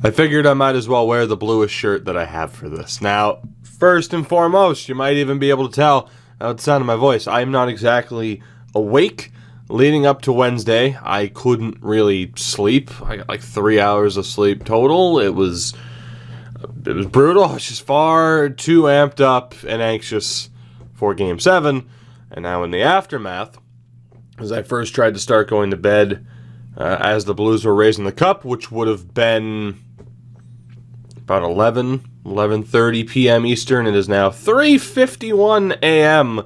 I figured I might as well wear the bluest shirt that I have for this. Now, first and foremost, you might even be able to tell out the sound of my voice, I'm not exactly awake. Leading up to Wednesday, I couldn't really sleep. I got like 3 hours of sleep total. It was brutal. I was just far too amped up and anxious for Game 7. And now in the aftermath, as I first tried to start going to bed as the Blues were raising the cup, which would have been about 11:30 p.m. Eastern. It is now 3:51 a.m.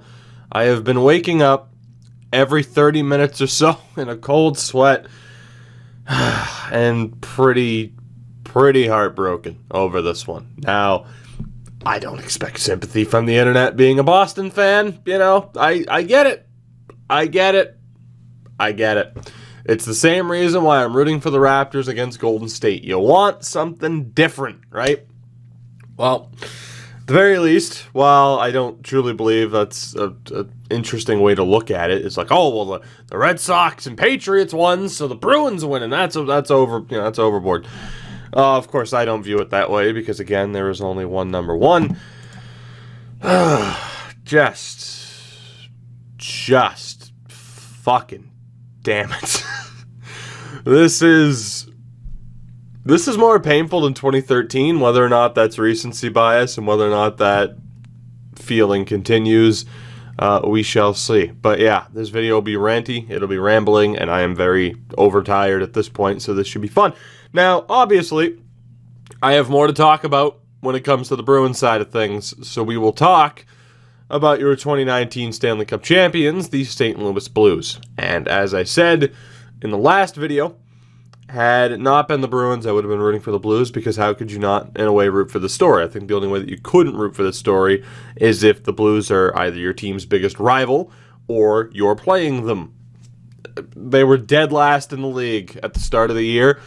I have been waking up every 30 minutes or so in a cold sweat and pretty heartbroken over this one. Now, I don't expect sympathy from the internet being a Boston fan. You know, I get it. I get it. It's the same reason why I'm rooting for the Raptors against Golden State. You want something different, right? Well, at the very least, while I don't truly believe that's an interesting way to look at it, it's like, oh, well, the Red Sox and Patriots won, so the Bruins win, and that's over. You know, that's overboard. Of course, I don't view it that way because, again, there is only one number one. Just fucking damn it. This is more painful than 2013. Whether or not that's recency bias and whether or not that feeling continues, we shall see. But yeah, this video will be ranty, it'll be rambling, and I am very overtired at this point, so this should be fun. Now, obviously, I have more to talk about when it comes to the Bruins side of things, so we will talk about your 2019 Stanley Cup champions, the St. Louis Blues. And as I said in the last video, had it not been the Bruins, I would have been rooting for the Blues, because how could you not, in a way, root for the story? I think the only way that you couldn't root for the story is if the Blues are either your team's biggest rival or you're playing them. They were dead last in the league at the start of the year,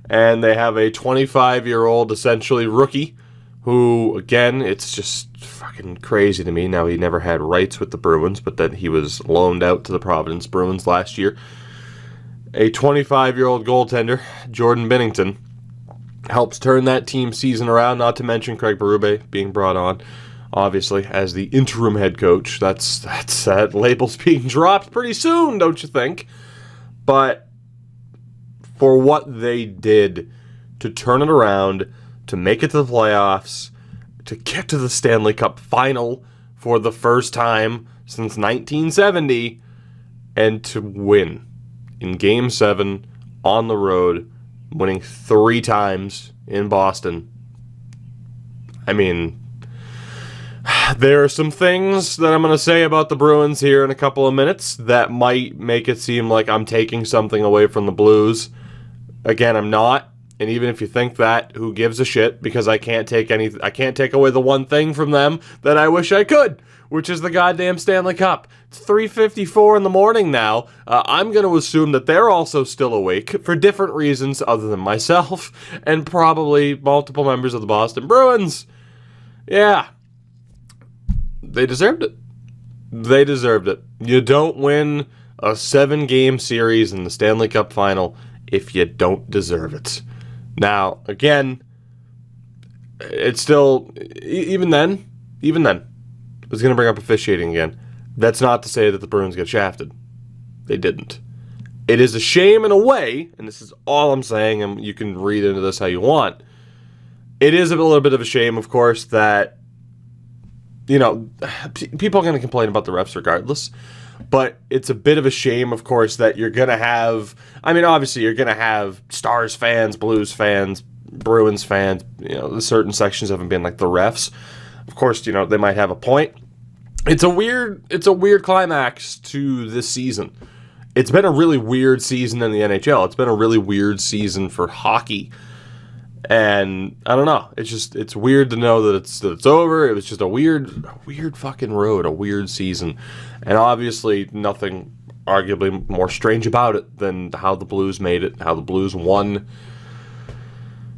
and they have a 25-year-old, essentially, rookie who, again, it's just fucking crazy to me. Now, he never had rights with the Bruins, but then he was loaned out to the Providence Bruins last year. A 25-year-old goaltender, Jordan Binnington, helps turn that team season around, not to mention Craig Berube being brought on, obviously, as the interim head coach. That label's being dropped pretty soon, don't you think? But for what they did to turn it around, to make it to the playoffs, to get to the Stanley Cup final for the first time since 1970, and to win in Game 7 on the road, winning 3 times in Boston. I mean, there are some things that I'm going to say about the Bruins here in a couple of minutes that might make it seem like I'm taking something away from the Blues. Again, I'm not. And even if you think that, who gives a shit? Because I can't take away the one thing from them that I wish I could, which is the goddamn Stanley Cup. It's 3:54 in the morning now. I'm going to assume that they're also still awake for different reasons other than myself and probably multiple members of the Boston Bruins. Yeah. They deserved it. They deserved it. You don't win a 7-game series in the Stanley Cup final if you don't deserve it. Now, again, it's still, even then, I was going to bring up officiating again. That's not to say that the Bruins get shafted. They didn't. It is a shame in a way, and this is all I'm saying, and you can read into this how you want. It is a little bit of a shame, of course, that, you know, people are going to complain about the refs regardless. But it's a bit of a shame, of course, that you're going to have, I mean, obviously you're going to have Stars fans, Blues fans, Bruins fans, you know, certain sections of them being like the refs. Of course, you know, they might have a point. It's a weird climax to this season. It's been a really weird season in the NHL. It's been a really weird season for hockey. And I don't know. It's weird to know that it's over. It was just a weird fucking road, a weird season. And obviously nothing arguably more strange about it than how the Blues made it, how the Blues won.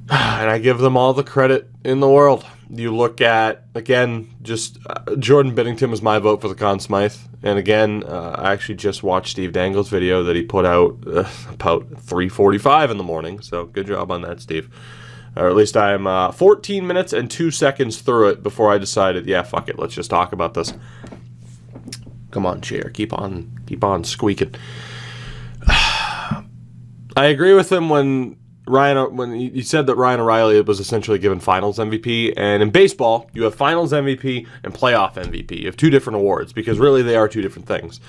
And I give them all the credit in the world. You look at, again, just Jordan Binnington was my vote for the Conn Smythe. And again, I actually just watched Steve Dangle's video that he put out about 3:45 in the morning. So good job on that, Steve. Or at least I'm 14 minutes and 2 seconds through it before I decided, yeah, fuck it, let's just talk about this. Come on, chair, keep on squeaking. I agree with him when he said that Ryan O'Reilly was essentially given Finals MVP, and in baseball, you have Finals MVP and Playoff MVP. You have two different awards, because really they are two different things.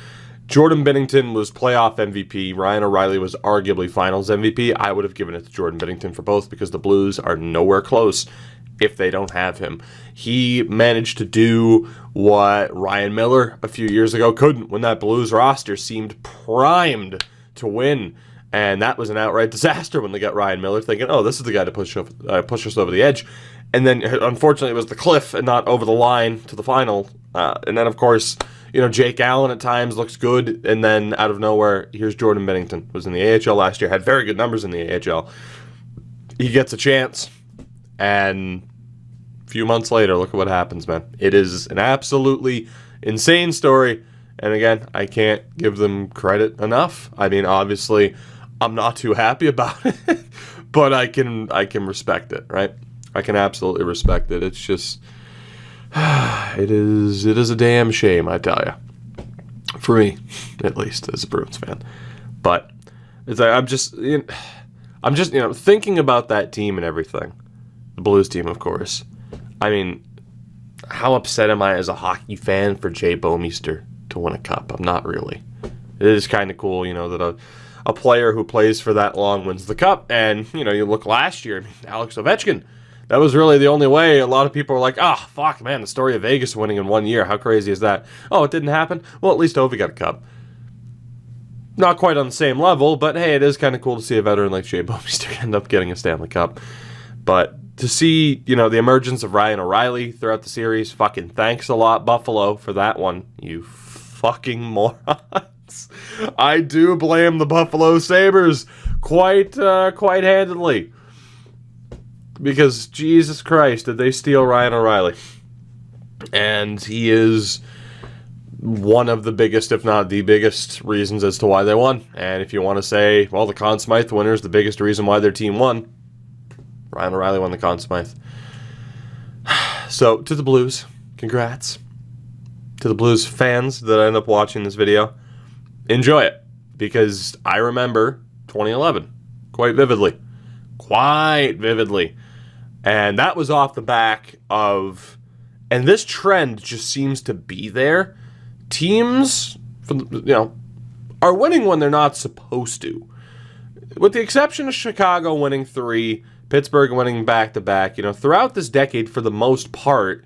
Jordan Binnington was Playoff MVP. Ryan O'Reilly was arguably Finals MVP. I would have given it to Jordan Binnington for both, because the Blues are nowhere close if they don't have him. He managed to do what Ryan Miller a few years ago couldn't, when that Blues roster seemed primed to win. And that was an outright disaster when they got Ryan Miller, thinking, oh, this is the guy to push us over the edge. And then, unfortunately, it was the cliff and not over the line to the final. And then, of course, Jake Allen at times looks good, and then out of nowhere, here's Jordan Binnington. Was in the AHL last year, had very good numbers in the AHL. He gets a chance, and a few months later, look at what happens, man. It is an absolutely insane story, and again, I can't give them credit enough. I mean, obviously, I'm not too happy about it, but I can respect it, right? I can absolutely respect it. It's just... It is a damn shame, I tell you. For me, at least, as a Bruins fan. But it's like, I'm just thinking about that team and everything. The Blues team, of course. I mean, how upset am I as a hockey fan for Jay Bouwmeester to win a cup? I'm not really. It is kind of cool, that a player who plays for that long wins the cup. And, you look last year, Alex Ovechkin. That was really the only way. A lot of people were like, fuck, man, the story of Vegas winning in 1 year. How crazy is that? Oh, it didn't happen? Well, at least Ovi got a cup. Not quite on the same level, but hey, it is kind of cool to see a veteran like Jay Bouwmeester end up getting a Stanley Cup. But to see, the emergence of Ryan O'Reilly throughout the series, fucking thanks a lot, Buffalo, for that one. You fucking morons. I do blame the Buffalo Sabres quite handedly. Because, Jesus Christ, did they steal Ryan O'Reilly. And he is one of the biggest, if not the biggest, reasons as to why they won. And if you want to say, well, the Conn Smythe winner is the biggest reason why their team won, Ryan O'Reilly won the Conn Smythe. So, to the Blues, congrats. To the Blues fans that end up watching this video, enjoy it. Because I remember 2011 quite vividly. And that was off the back of, and this trend just seems to be there. Teams, are winning when they're not supposed to. With the exception of Chicago winning 3, Pittsburgh winning back-to-back, throughout this decade, for the most part,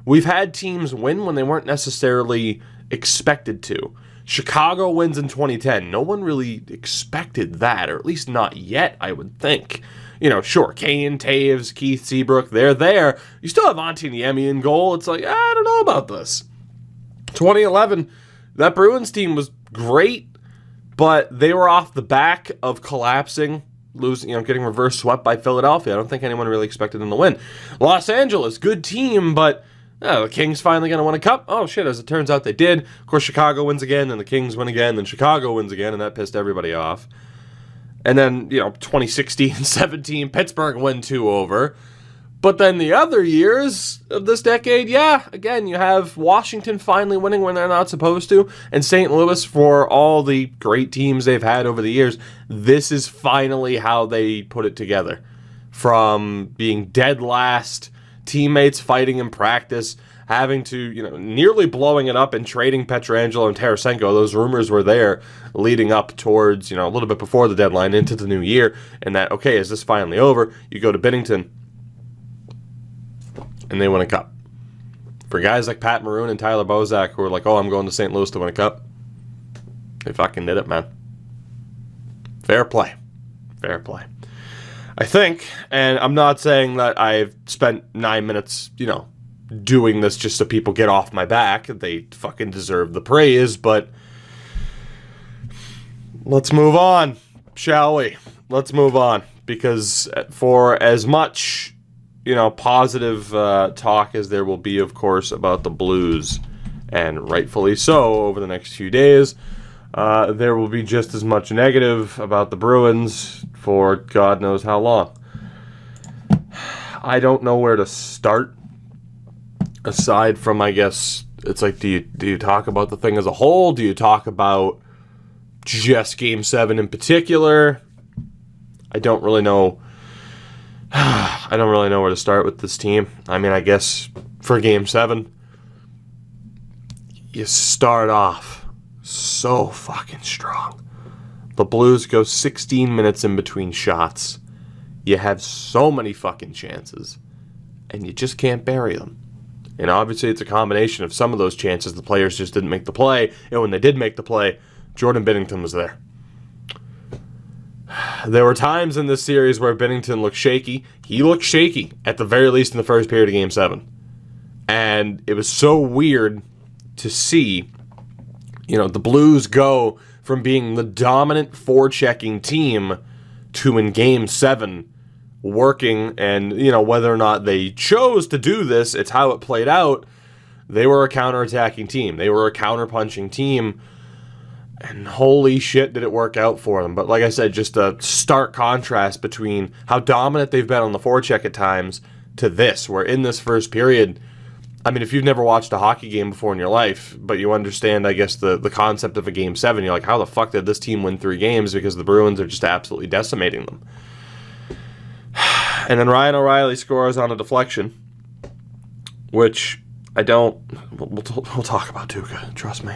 we've had teams win when they weren't necessarily expected to. Chicago wins in 2010. No one really expected that, or at least not yet, I would think. Sure, Kane, Taves, Keith Seabrook, they're there. You still have Antiniemi in goal. It's like, I don't know about this. 2011, that Bruins team was great, but they were off the back of collapsing, losing, getting reverse swept by Philadelphia. I don't think anyone really expected them to win. Los Angeles, good team, but the Kings finally going to win a cup? Oh, shit, as it turns out they did. Of course, Chicago wins again, and the Kings win again, then Chicago wins again, and that pissed everybody off. And then, 2016, 17, Pittsburgh win 2 over. But then the other years of this decade, again, you have Washington finally winning when they're not supposed to, and St. Louis, for all the great teams they've had over the years, this is finally how they put it together. From being dead last, teammates fighting in practice, having to, nearly blowing it up and trading Pietrangelo and Tarasenko. Those rumors were there leading up towards, a little bit before the deadline into the new year. And that, okay, is this finally over? You go to Binnington, and they win a cup. For guys like Pat Maroon and Tyler Bozak, who are like, oh, I'm going to St. Louis to win a cup, they fucking did it, man. Fair play. I think, and I'm not saying that I've spent 9 minutes, doing this just so people get off my back. They fucking deserve the praise, but let's move on, shall we? Let's move on, because for as much, positive talk as there will be, of course, about the Blues, and rightfully so over the next few days, there will be just as much negative about the Bruins for God knows how long. I don't know where to start. Aside from, I guess, it's like, do you talk about the thing as a whole? Do you talk about just Game 7 in particular? I don't really know. I don't really know where to start with this team. I mean, I guess for Game 7, you start off so fucking strong. The Blues go 16 minutes in between shots. You have so many fucking chances, and you just can't bury them. And obviously it's a combination of some of those chances the players just didn't make the play, and when they did make the play, Jordan Binnington was there. There were times in this series where Binnington looked shaky. He looked shaky, at the very least in the first period of Game 7. And it was so weird to see, the Blues go from being the dominant forechecking team to, in Game 7, working, and, whether or not they chose to do this, it's how it played out. They were a counterattacking team. They were a counterpunching team. And holy shit, did it work out for them. But like I said, just a stark contrast between how dominant they've been on the forecheck at times to this, where in this first period, I mean, if you've never watched a hockey game before in your life, but you understand, I guess, the concept of a Game 7, you're like, how the fuck did this team win 3 games? Because the Bruins are just absolutely decimating them. And then Ryan O'Reilly scores on a deflection, which I don't... We'll talk about Tougie, trust me.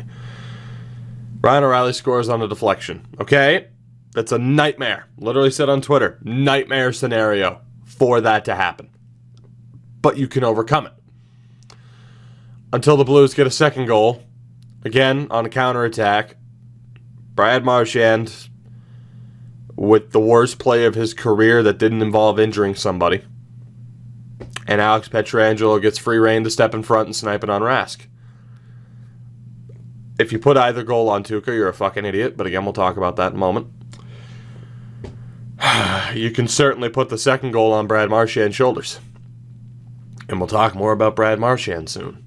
Ryan O'Reilly scores on a deflection. Okay? That's a nightmare. Literally said on Twitter, nightmare scenario for that to happen. But you can overcome it. Until the Blues get a second goal. Again, on a counterattack. Brad Marchand, with the worst play of his career that didn't involve injuring somebody. And Alex Pietrangelo gets free rein to step in front and snipe it on Rask. If you put either goal on Tougie, you're a fucking idiot. But again, we'll talk about that in a moment. You can certainly put the second goal on Brad Marchand's shoulders. And we'll talk more about Brad Marchand soon.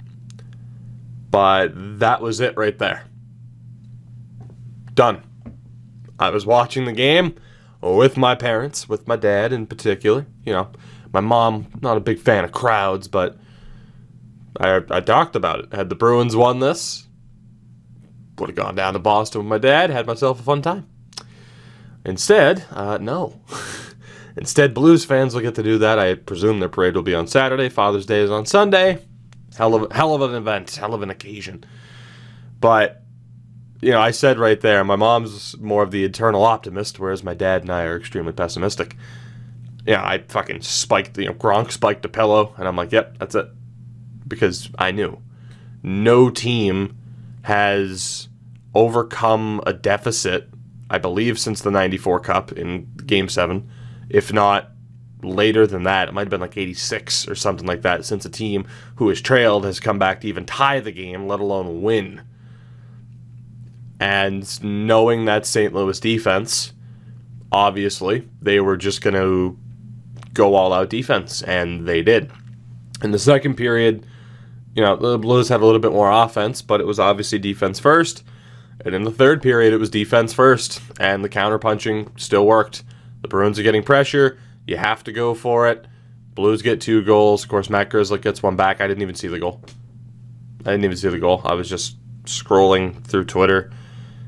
But that was it right there. Done. I was watching the game with my parents, with my dad in particular. My mom, not a big fan of crowds, but I talked about it. Had the Bruins won this, would have gone down to Boston with my dad, had myself a fun time. Instead, no. Instead, Blues fans will get to do that. I presume their parade will be on Saturday. Father's Day is on Sunday. Hell of an event. Hell of an occasion. But, I said right there, my mom's more of the eternal optimist, whereas my dad and I are extremely pessimistic. I fucking spiked, Gronk spiked a pillow, and I'm like, yep, that's it. Because I knew. No team has overcome a deficit, I believe, since the 94 Cup in Game 7. If not later than that, it might have been like 86 or something like that, since a team who has trailed has come back to even tie the game, let alone win. And knowing that St. Louis defense, obviously, they were just going to go all-out defense, and they did. In the second period, the Blues had a little bit more offense, but it was obviously defense first. And in the third period, it was defense first, and the counterpunching still worked. The Bruins are getting pressure. You have to go for it. Blues get 2 goals. Of course, Matt Grzelcyk gets one back. I didn't even see the goal. I was just scrolling through Twitter,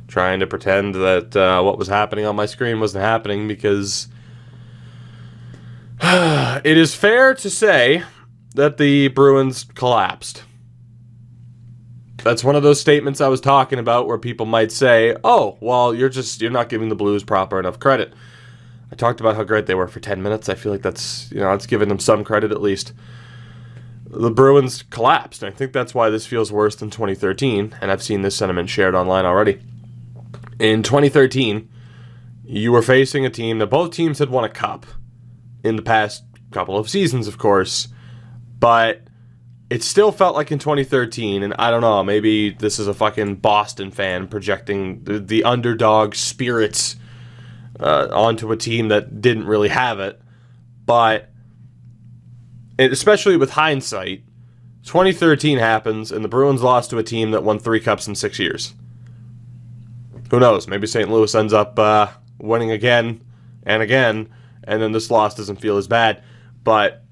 trying to pretend that what was happening on my screen wasn't happening, because it is fair to say that the Bruins collapsed. That's one of those statements I was talking about where people might say, oh, well, you're not giving the Blues proper enough credit. I talked about how great they were for 10 minutes. I feel like that's giving them some credit at least. The Bruins collapsed, and I think that's why this feels worse than 2013, and I've seen this sentiment shared online already. In 2013, you were facing a team that both teams had won a cup in the past couple of seasons, of course, but it still felt like in 2013, and I don't know, maybe this is a fucking Boston fan projecting the underdog spirits onto a team that didn't really have it, but especially with hindsight, 2013 happens, and the Bruins lost to a team that won 3 cups in 6 years. Who knows? Maybe St. Louis ends up winning again, and then this loss doesn't feel as bad. But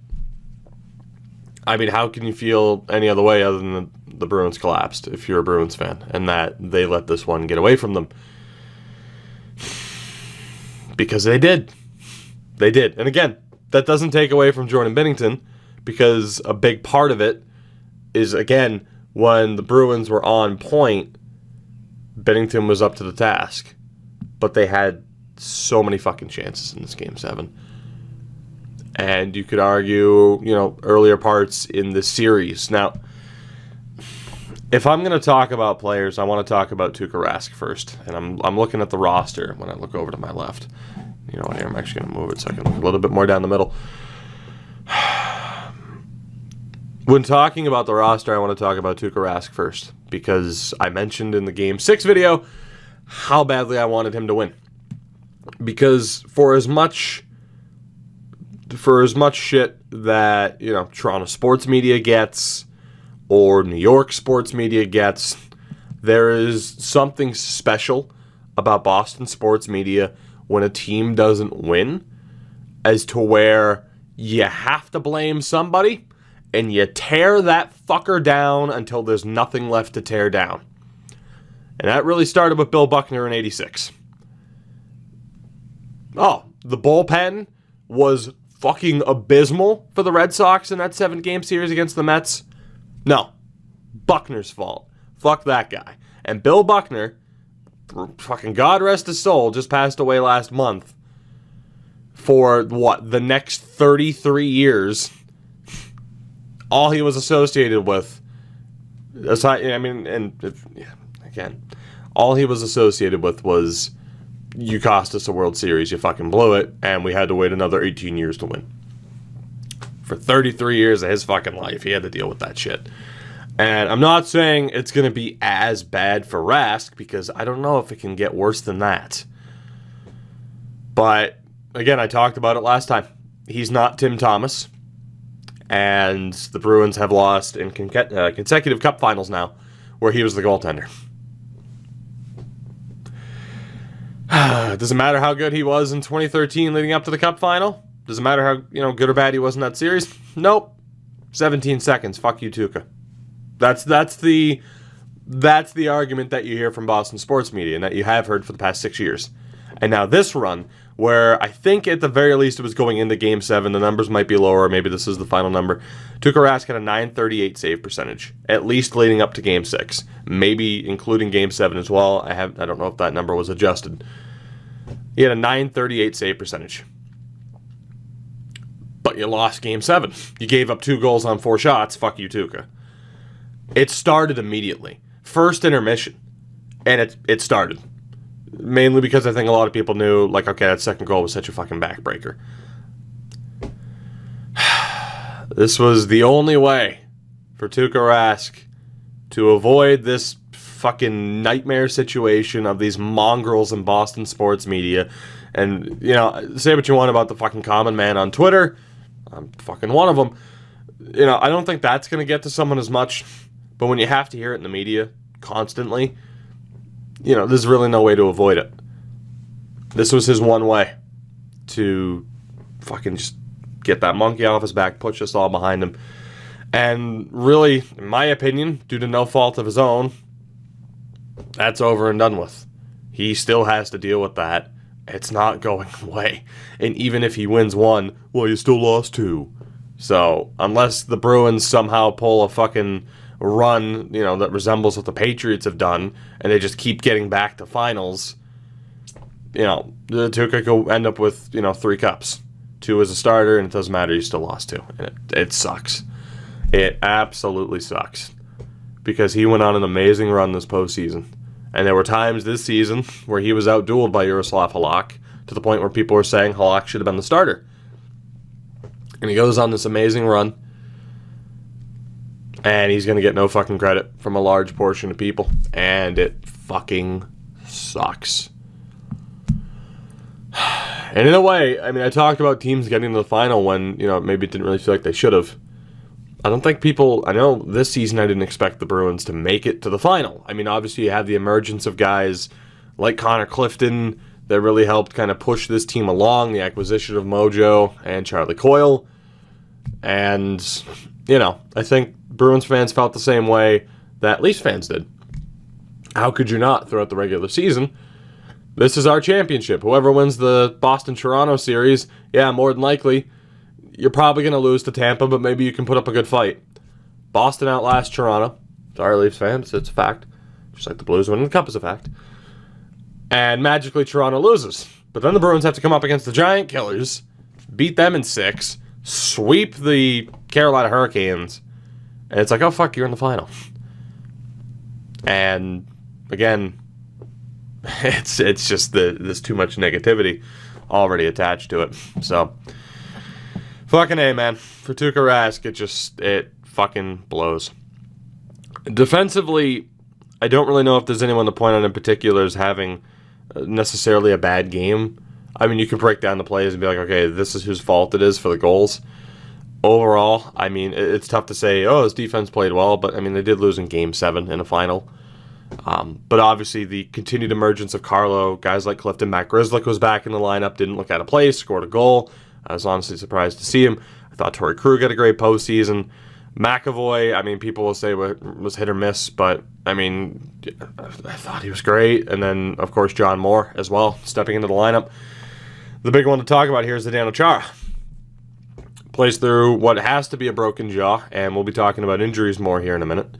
I mean, how can you feel any other way other than the Bruins collapsed if you're a Bruins fan and that they let this one get away from them? Because they did. They did. And again, that doesn't take away from Jordan Binnington, because a big part of it is, again, when the Bruins were on point, Binnington was up to the task. But they had so many fucking chances in this Game 7. And you could argue, earlier parts in the series. Now, if I'm going to talk about players, I want to talk about Tuukka Rask first. And I'm looking at the roster when I look over to my left. You know what, here, I'm actually going to move it so I can look a little bit more down the middle. When talking about the roster, I want to talk about Tuukka Rask first, because I mentioned in the Game 6 video how badly I wanted him to win. Because for as much shit that, Toronto sports media gets or New York sports media gets, there is something special about Boston sports media when a team doesn't win, as to where you have to blame somebody and you tear that fucker down until there's nothing left to tear down. And that really started with Bill Buckner in '86. Oh, the bullpen was fucking abysmal for the Red Sox in that 7-game series against the Mets. No. Buckner's fault. Fuck that guy. And Bill Buckner, fucking God rest his soul, just passed away last month. For the next 33 years, all he was associated with, all he was associated with was, you cost us a World Series, you fucking blew it, and we had to wait another 18 years to win. For 33 years of his fucking life, he had to deal with that shit. And I'm not saying it's going to be as bad for Rask, because I don't know if it can get worse than that. But, again, I talked about it last time. He's not Tim Thomas. And the Bruins have lost in consecutive Cup finals now, where he was the goaltender. Does it matter how good he was in 2013 leading up to the Cup final? Does it matter how good or bad he was in that series? Nope. 17 seconds. Fuck you, Tuukka. That's the argument that you hear from Boston sports media and that you have heard for the past 6 years. And now this run, where I think at the very least it was going into Game 7, the numbers might be lower, maybe this is the final number. Tuukka Rask had a .938 save percentage, at least leading up to Game 6. Maybe including Game 7 as well. I don't know if that number was adjusted. He had a .938 save percentage. But you lost Game 7. You gave up 2 goals on 4 shots. Fuck you, Tuukka. It started immediately. First intermission. And it started. Mainly because I think a lot of people knew, okay, that second goal was such a fucking backbreaker. This was the only way for Tuukka Rask to avoid this fucking nightmare situation of these mongrels in Boston sports media. And, say what you want about the fucking common man on Twitter. I'm fucking one of them. I don't think that's going to get to someone as much. But when you have to hear it in the media constantly, there's really no way to avoid it. This was his one way to fucking just get that monkey off his back, push us all behind him. And really, in my opinion, due to no fault of his own, that's over and done with. He still has to deal with that. It's not going away. And even if he wins 1, well, you still lost 2. So, unless the Bruins somehow pull a fucking run, that resembles what the Patriots have done, and they just keep getting back to finals, the Tuukka could end up with, 3 cups. 2 as a starter, and it doesn't matter, you still lost 2. And it sucks. It absolutely sucks. Because he went on an amazing run this postseason. And there were times this season where he was outdueled by Jaroslav Halak, to the point where people were saying Halak should have been the starter. And he goes on this amazing run, and he's going to get no fucking credit from a large portion of people. And it fucking sucks. And in a way, I talked about teams getting to the final when, maybe it didn't really feel like they should have. I don't think I know this season I didn't expect the Bruins to make it to the final. Obviously you have the emergence of guys like Connor Clifton that really helped kind of push this team along, the acquisition of Mojo and Charlie Coyle. And, I think Bruins fans felt the same way that Leafs fans did. How could you not throughout the regular season? This is our championship. Whoever wins the Boston-Toronto series, more than likely, you're probably going to lose to Tampa, but maybe you can put up a good fight. Boston outlasts Toronto. Sorry, Leafs fans, it's a fact. Just like the Blues winning the Cup is a fact. And magically, Toronto loses. But then the Bruins have to come up against the Giant Killers, beat them in 6, sweep the Carolina Hurricanes, and it's like, oh, fuck, you're in the final. And, again, it's just there's too much negativity already attached to it. So, fucking A, man. For Tuukka Rask, it fucking blows. Defensively, I don't really know if there's anyone to point out in particular as having necessarily a bad game. I mean, you can break down the plays and be like, okay, this is whose fault it is for the goals. Overall, I mean, it's tough to say, oh, his defense played well, but I mean, they did lose in Game 7 in a final. But obviously, the continued emergence of Carlo, guys like Clifton, Matt Grzelcyk was back in the lineup, didn't look out of place, scored a goal. I was honestly surprised to see him. I thought Torrey Krug had a great postseason. McAvoy, I mean, people will say was hit or miss, but I mean, I thought he was great. And then, of course, John Moore as well, stepping into the lineup. The big one to talk about here is Zdeno Chara. Plays through what has to be a broken jaw, and we'll be talking about injuries more here in a minute.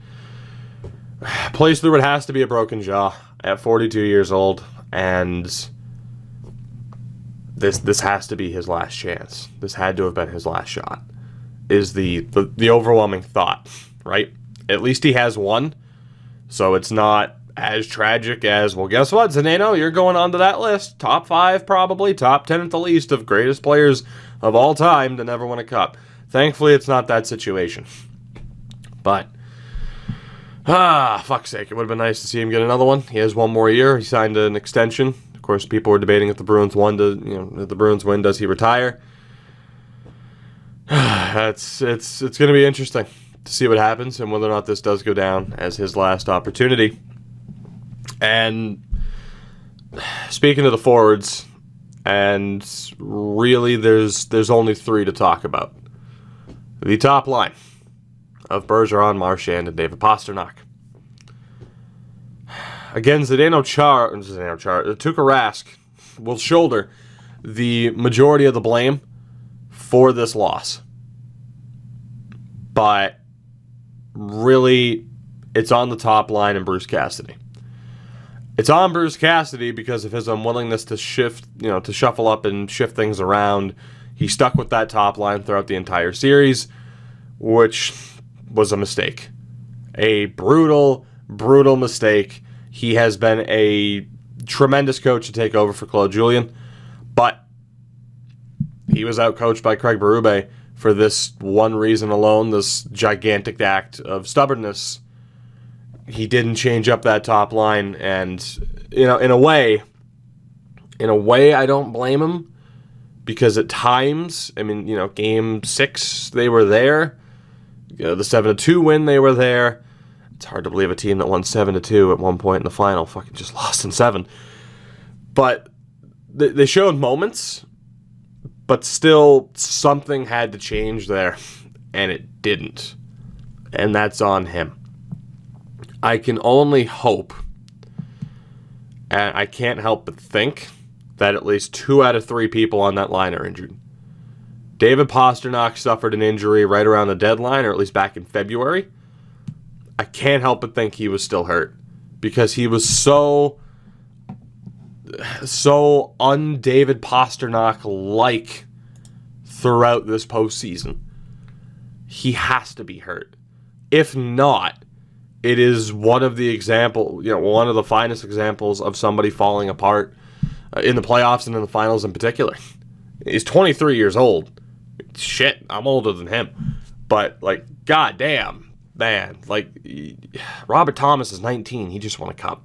Plays through what has to be a broken jaw at 42 years old, and this has to be his last chance. This had to have been his last shot, is the overwhelming thought, right? At least he has one, so it's not as tragic as, well, guess what, Zdeno, you're going onto that list. Top 5, probably, top 10 at the least, of greatest players of all time to never win a cup. Thankfully, it's not that situation. But, fuck's sake, it would have been nice to see him get another one. He has one more year. He signed an extension. Of course, people were debating if the Bruins if the Bruins win, does he retire? It's going to be interesting to see what happens and whether or not this does go down as his last opportunity. And speaking of the forwards, and really there's only 3 to talk about. The top line of Bergeron, Marchand, and David Pastrnak. Again, Tuukka Rask will shoulder the majority of the blame for this loss. But really, it's on the top line and Bruce Cassidy. It's on Bruce Cassidy because of his unwillingness to to shuffle up and shift things around. He stuck with that top line throughout the entire series, which was a mistake. A brutal, brutal mistake. He has been a tremendous coach to take over for Claude Julien, but he was outcoached by Craig Berube for this one reason alone, this gigantic act of stubbornness. He didn't change up that top line, and in a way, I don't blame him, because at times, I mean, Game 6 they were there, the 7-2 win they were there. It's hard to believe a team that won 7-2 at one point in the final fucking just lost in 7. But they showed moments, but still something had to change there, and it didn't, and that's on him. I can only hope, and I can't help but think, that at least 2 out of 3 people on that line are injured. David Pastrnak suffered an injury right around the deadline, or at least back in February. I can't help but think he was still hurt, because he was so un-David Pastrnak-like throughout this postseason. He has to be hurt. If not, it is one of the finest examples of somebody falling apart in the playoffs and in the finals in particular. He's 23 years old. Shit, I'm older than him. But, goddamn, man. Robert Thomas is 19. He just won a cup.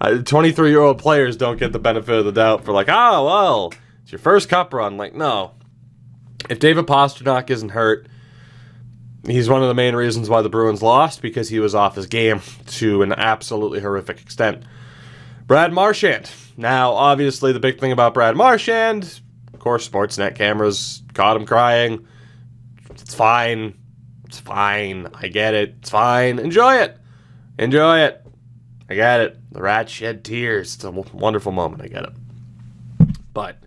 23-year-old players don't get the benefit of the doubt for it's your first cup run. No. If David Pastrnak isn't hurt, he's one of the main reasons why the Bruins lost, because he was off his game to an absolutely horrific extent. Brad Marchand. Now, obviously, the big thing about Brad Marchand, of course, Sportsnet cameras caught him crying. It's fine. It's fine. I get it. It's fine. Enjoy it. Enjoy it. I get it. The rat shed tears. It's a wonderful moment. I get it. But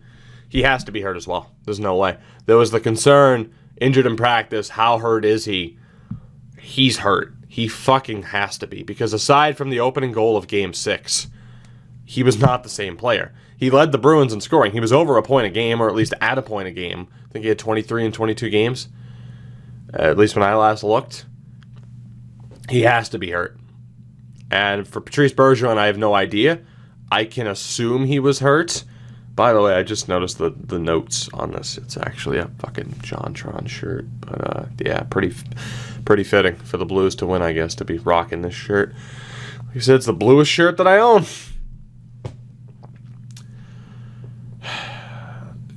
he has to be hurt as well. There's no way. There was the concern, injured in practice. How hurt is he? He's hurt. He fucking has to be. Because aside from the opening goal of Game 6, he was not the same player. He led the Bruins in scoring. He was over a point a game, or at least at a point a game. I think he had 23 in 22 games. At least when I last looked. He has to be hurt. And for Patrice Bergeron, I have no idea. I can assume he was hurt. By the way, I just noticed the notes on this. It's actually a fucking JonTron shirt. But yeah, pretty fitting for the Blues to win, I guess, to be rocking this shirt. Like I said, it's the bluest shirt that I own.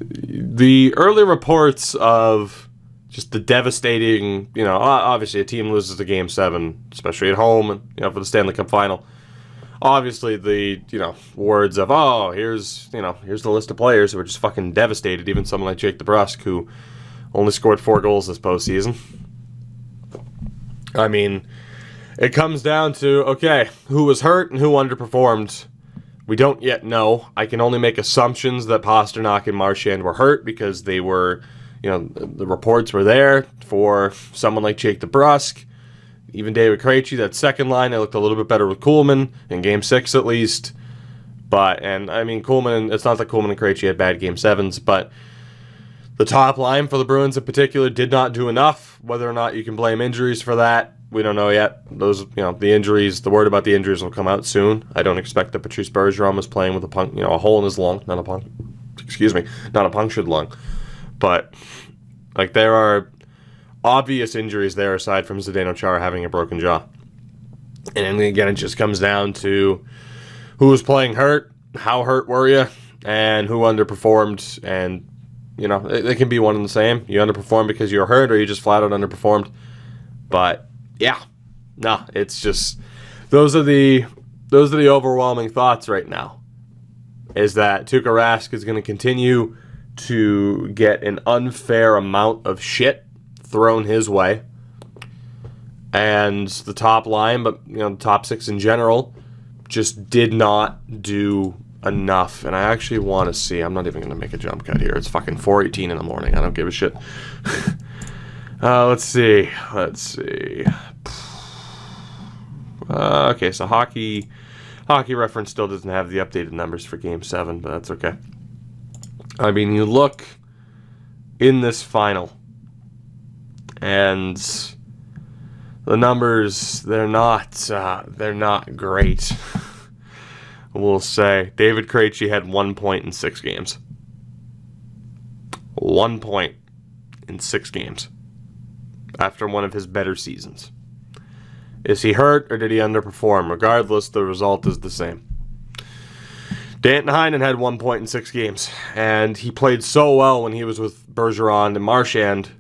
The early reports of just the devastating, obviously a team loses the Game 7, especially at home, for the Stanley Cup Final. Obviously the, words of, here's the list of players who are just fucking devastated. Even someone like Jake DeBrusk, who only scored 4 goals this postseason. I mean, it comes down to, okay, who was hurt and who underperformed. We don't yet know. I can only make assumptions that Pastrnak and Marchand were hurt because they were, the reports were there for someone like Jake DeBrusk. Even David Krejci, that second line, they looked a little bit better with Kuhlman in Game 6 at least. Kuhlman, it's not that Kuhlman and Krejci had bad Game 7s, but the top line for the Bruins in particular did not do enough. Whether or not you can blame injuries for that, we don't know yet. Those, the injuries, the word about the injuries will come out soon. I don't expect that Patrice Bergeron was playing with a hole in his lung, not a punctured lung. But, there are obvious injuries there aside from Zdeno Chara having a broken jaw. And then again, it just comes down to who was playing hurt, how hurt were you, and who underperformed. And, it can be one and the same. You underperformed because you were hurt, or you just flat out underperformed. But yeah, no, it's just those are the overwhelming thoughts right now. Is that Tuukka Rask is going to continue to get an unfair amount of shit thrown his way, and the top line, but the top 6 in general, just did not do enough. And I actually want to see. I'm not even going to make a jump cut here. It's fucking 4:18 in the morning. I don't give a shit. Let's see. Okay, so hockey reference still doesn't have the updated numbers for Game 7, but that's okay. I mean, you look in this final, and the numbers, they're not great. We'll say David Krejci had 1 point in 6 games. 1 point in 6 games. After one of his better seasons. Is he hurt or did he underperform? Regardless, the result is the same. Danton Heinen had 1 point in 6 games, and he played so well when he was with Bergeron and Marchand,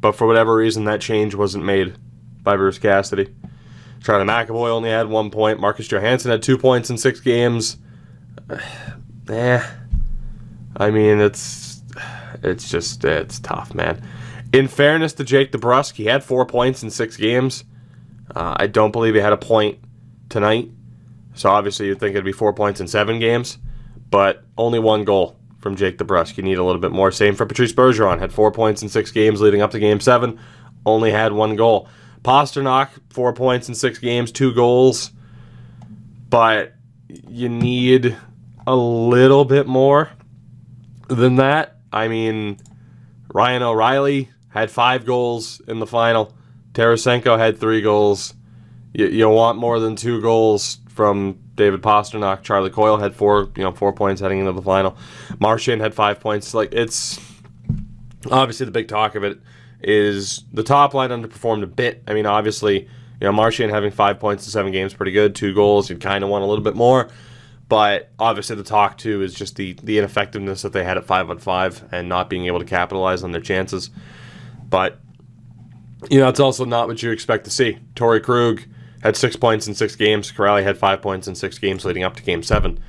but for whatever reason, that change wasn't made by Bruce Cassidy. Charlie McAvoy only had 1 point. Marcus Johansson had 2 points in 6 games. I mean, it's tough, man. In fairness to Jake DeBrusk, he had 4 points in 6 games. I don't believe he had a point tonight. So obviously you'd think it'd be 4 points in 7 games. But only 1 goal from Jake DeBrusk. You need a little bit more. Same for Patrice Bergeron. Had 4 points in 6 games leading up to Game 7. Only had 1 goal. Pastrnak, 4 points in 6 games, 2 goals. But you need a little bit more than that. I mean, Ryan O'Reilly had 5 goals in the final. Tarasenko had 3 goals. You want more than 2 goals from David Pastrnak. Charlie Coyle had 4 points heading into the final. Marchand had 5 points. It's obviously the big talk of it is the top line underperformed a bit. I mean, obviously, Marchand having 5 points in 7 games, pretty good. 2 goals, you'd kind of want a little bit more. But obviously the talk, too, is just the ineffectiveness that they had at 5-on-5 and not being able to capitalize on their chances. But, it's also not what you expect to see. Torrey Krug had 6 points in 6 games. Corrali had 5 points in 6 games leading up to Game 7.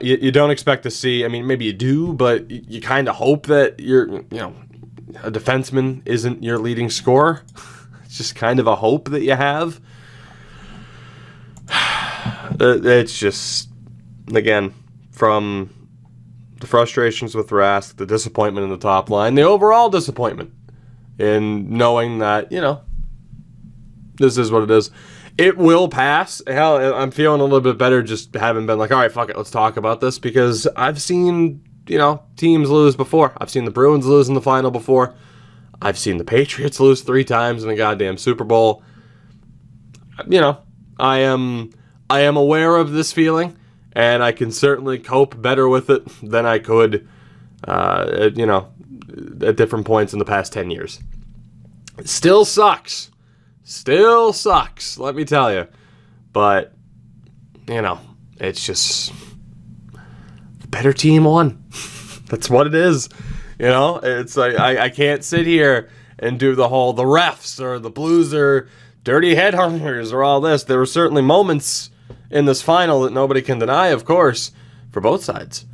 You don't expect to see, I mean, maybe you do, but you kind of hope that a defenseman isn't your leading scorer. It's just kind of a hope that you have. It's just, again, from the frustrations with Rask, the disappointment in the top line, the overall disappointment in knowing that, this is what it is. It will pass. Hell, I'm feeling a little bit better just having been like, all right, fuck it, let's talk about this, because I've seen, teams lose before. I've seen the Bruins lose in the final before. I've seen the Patriots lose 3 times in the goddamn Super Bowl. I am aware of this feeling, and I can certainly cope better with it than I could, at different points in the past 10 years. It still sucks. Still sucks, let me tell you. But, it's just the better team won. That's what it is. It's like I can't sit here and do the refs or the Blues are dirty headhunters or all this. There were certainly moments in this final that nobody can deny, of course, for both sides.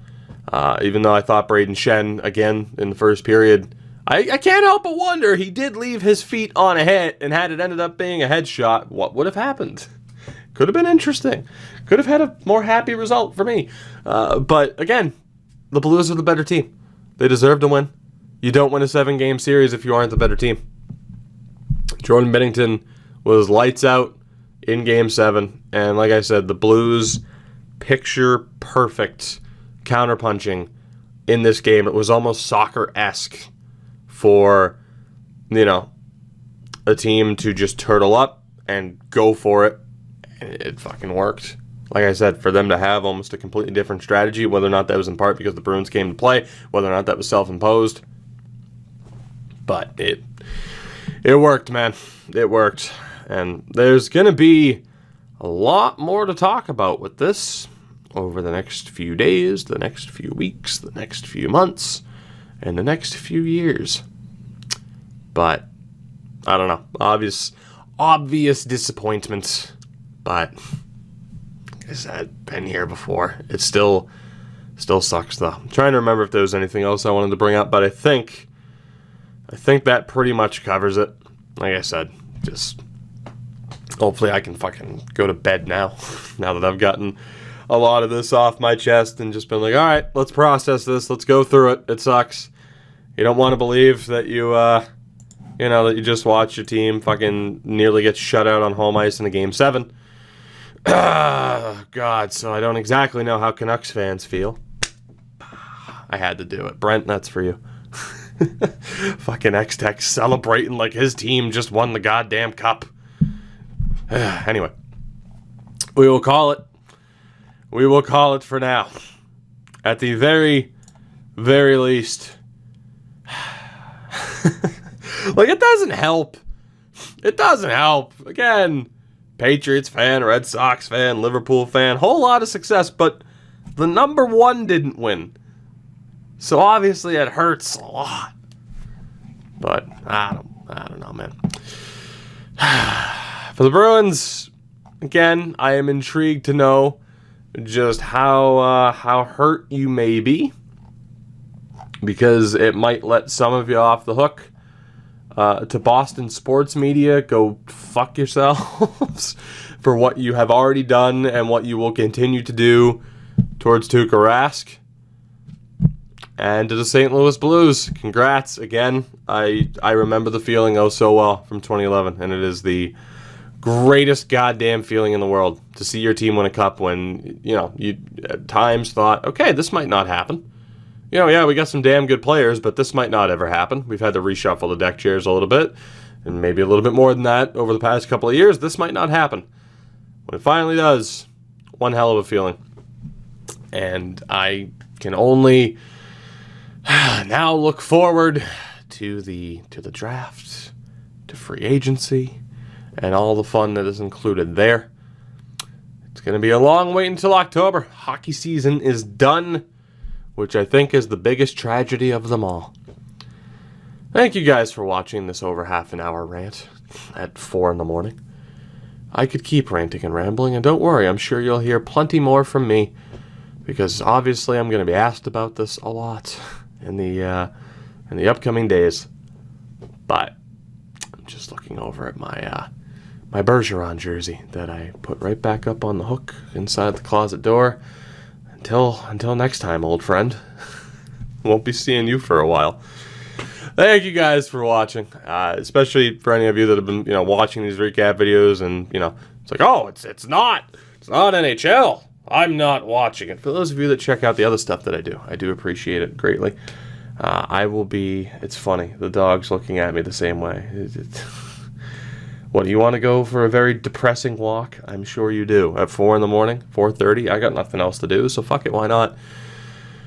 Even though I thought Braden Shen, again, in the first period, I can't help but wonder, he did leave his feet on a hit, and had it ended up being a headshot, what would have happened? Could have been interesting. Could have had a more happy result for me. But again, the Blues are the better team. They deserve to win. You don't win a 7-game series if you aren't the better team. Jordan Binnington was lights out in Game 7, and like I said, the Blues picture perfect counterpunching in this game. It was almost soccer-esque for, a team to just turtle up and go for it. And it fucking worked. Like I said, for them to have almost a completely different strategy, whether or not that was in part because the Bruins came to play, whether or not that was self-imposed. But it worked, man. It worked. And there's going to be a lot more to talk about with this over the next few days, the next few weeks, the next few months, and the next few years. But I don't know. Obvious disappointment. But like I said, been here before. It still sucks though. I'm trying to remember if there was anything else I wanted to bring up, but I think that pretty much covers it. Like I said, just hopefully I can fucking go to bed now. Now that I've gotten a lot of this off my chest and just been like, all right, let's process this. Let's go through it. It sucks. You don't want to believe that that you just watched your team fucking nearly get shut out on home ice in a Game 7. God, so I don't exactly know how Canucks fans feel. I had to do it. Brent, that's for you. Fucking X-Tech celebrating like his team just won the goddamn cup. Anyway, we will call it. We will call it for now. At the very, very least. Like, it doesn't help. It doesn't help. Again, Patriots fan, Red Sox fan, Liverpool fan, whole lot of success, but the number 1 didn't win. So obviously it hurts a lot. But I don't know, man. For the Bruins, again, I am intrigued to know just how hurt you may be, because it might let some of you off the hook. To Boston sports media, go fuck yourselves for what you have already done and what you will continue to do towards Tuukka Rask. And to the St. Louis Blues, congrats again. I remember the feeling oh so well from 2011, and it is the greatest goddamn feeling in the world to see your team win a cup when, you at times thought, okay, this might not happen. Yeah, we got some damn good players, but this might not ever happen. We've had to reshuffle the deck chairs a little bit, and maybe a little bit more than that over the past couple of years. This might not happen. When it finally does, one hell of a feeling. And I can only now look forward to the draft, to free agency, and all the fun that is included there. It's going to be a long wait until October. Hockey season is done, which I think is the biggest tragedy of them all. Thank you guys for watching this over half an hour rant at 4 a.m. I could keep ranting and rambling, and don't worry, I'm sure you'll hear plenty more from me, because obviously I'm going to be asked about this a lot in the upcoming days. But I'm just looking over at my Bergeron jersey that I put right back up on the hook inside the closet door. Until next time, old friend. Won't be seeing you for a while. Thank you guys for watching, especially for any of you that have been, watching these recap videos, and it's like, oh, it's not NHL. I'm not watching it. For those of you that check out the other stuff that I do appreciate it greatly. I will be. It's funny. The dog's looking at me the same way. What, do you want to go for a very depressing walk? I'm sure you do. At 4 in the morning, 4:30. I got nothing else to do, so fuck it. Why not?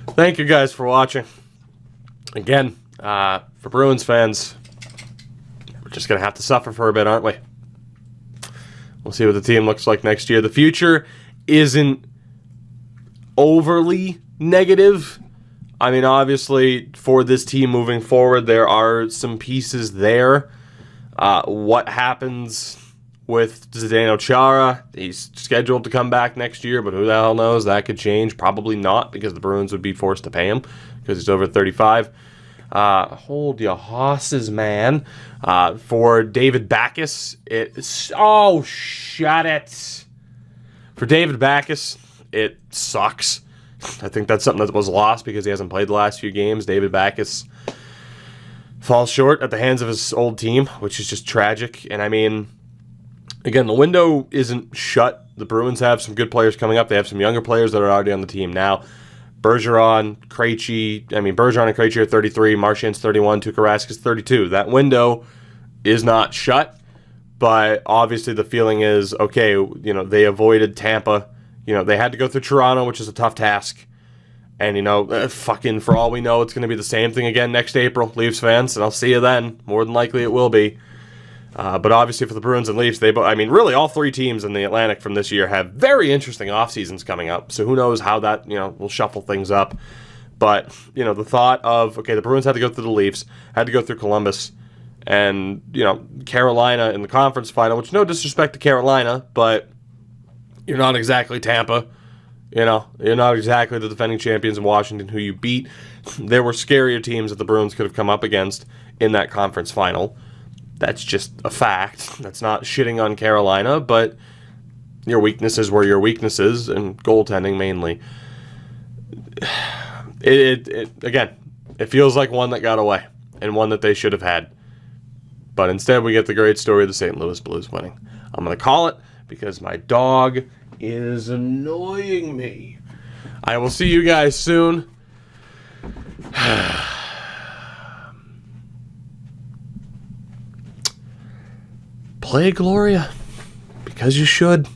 Thank you guys for watching. Again, for Bruins fans, we're just going to have to suffer for a bit, aren't we? We'll see what the team looks like next year. The future isn't overly negative. I mean, obviously, for this team moving forward, there are some pieces there. What happens with Zdeno Chara? He's scheduled to come back next year, but who the hell knows? That could change. Probably not, because the Bruins would be forced to pay him because he's over 35. Hold your horses, man. For David Backes, shut it. For David Backes, it sucks. I think that's something that was lost because he hasn't played the last few games. David Backes falls short at the hands of his old team, which is just tragic. And I mean, again, the window isn't shut. The Bruins have some good players coming up. They have some younger players that are already on the team now. Bergeron and Krejci are 33, Marchand's 31, Tuukka Rask's 32. That window is not shut, but obviously the feeling is, okay, they avoided Tampa. They had to go through Toronto, which is a tough task. And, fucking for all we know, it's going to be the same thing again next April, Leafs fans, and I'll see you then. More than likely it will be. But obviously for the Bruins and Leafs, really all three teams in the Atlantic from this year have very interesting off seasons coming up. So who knows how that, will shuffle things up. But, the thought of, okay, the Bruins had to go through the Leafs, had to go through Columbus, and, Carolina in the conference final, which no disrespect to Carolina, but you're not exactly Tampa. You're not exactly the defending champions in Washington who you beat. There were scarier teams that the Bruins could have come up against in that conference final. That's just a fact. That's not shitting on Carolina, but your weaknesses were your weaknesses, and goaltending mainly. Again, it feels like one that got away, and one that they should have had. But instead, we get the great story of the St. Louis Blues winning. I'm going to call it because my dog is annoying me. I will see you guys soon. Play Gloria. Because you should.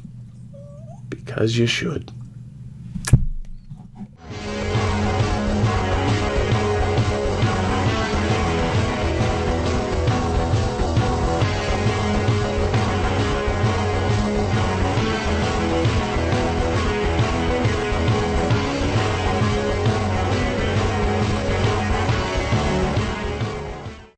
Because you should.